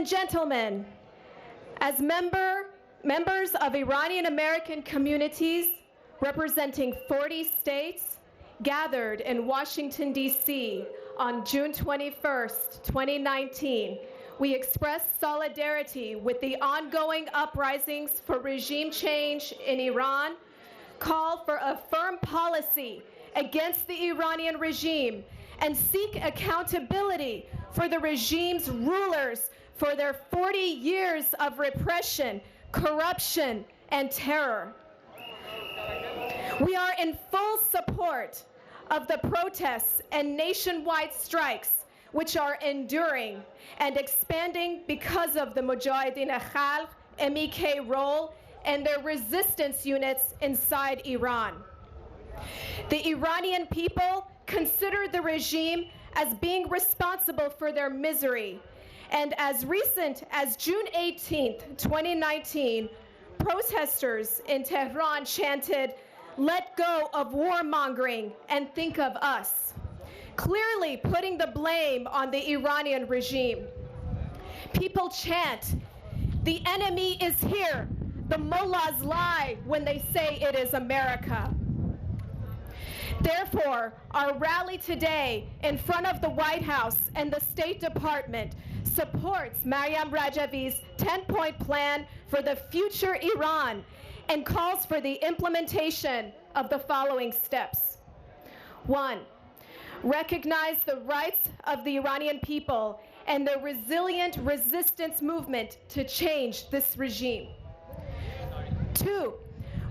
and gentlemen, as members of Iranian American communities representing 40 states gathered in Washington, D.C. on June 21st, 2019, we express solidarity with the ongoing uprisings for regime change in Iran, call for a firm policy against the Iranian regime, and seek accountability for the regime's rulers for their 40 years of repression, corruption, and terror. We are in full support of the protests and nationwide strikes which are enduring and expanding because of the Mujahideen Khalq, MEK role, and their resistance units inside Iran. The Iranian people consider the regime as being responsible for their misery, and as recent as June 18th, 2019, protesters in Tehran chanted, "Let go of warmongering and think of us," clearly putting the blame on the Iranian regime. People chant, "The enemy is here. The mullahs lie when they say it is America." Therefore, our rally today in front of the White House and the State Department supports Maryam Rajavi's 10-point plan for the future Iran and calls for the implementation of the following steps. 1, recognize the rights of the Iranian people and the resilient resistance movement to change this regime. 2,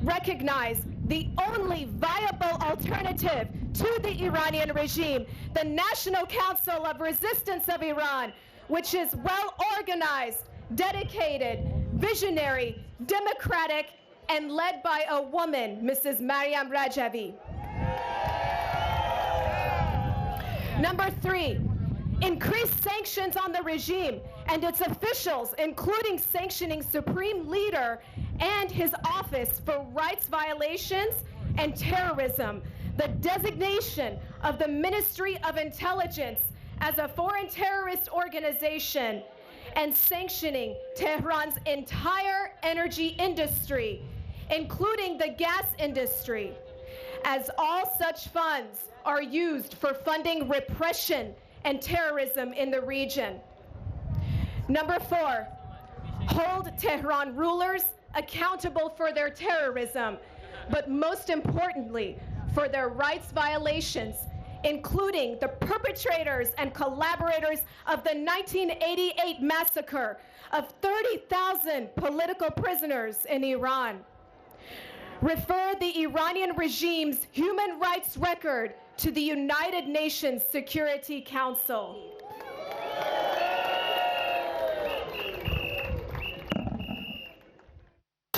recognize the only viable alternative to the Iranian regime, the National Council of Resistance of Iran, which is well organized, dedicated, visionary, democratic, and led by a woman, Mrs. Maryam Rajavi. Number 3, increase sanctions on the regime and its officials, including sanctioning Supreme Leader and his office for rights violations and terrorism, the designation of the Ministry of Intelligence as a foreign terrorist organization, and sanctioning Tehran's entire energy industry, including the gas industry, as all such funds are used for funding repression and terrorism in the region. Number 4, hold Tehran rulers accountable for their terrorism, but most importantly, for their rights violations, including the perpetrators and collaborators of the 1988 massacre of 30,000 political prisoners in Iran. Refer the Iranian regime's human rights record to the United Nations Security Council.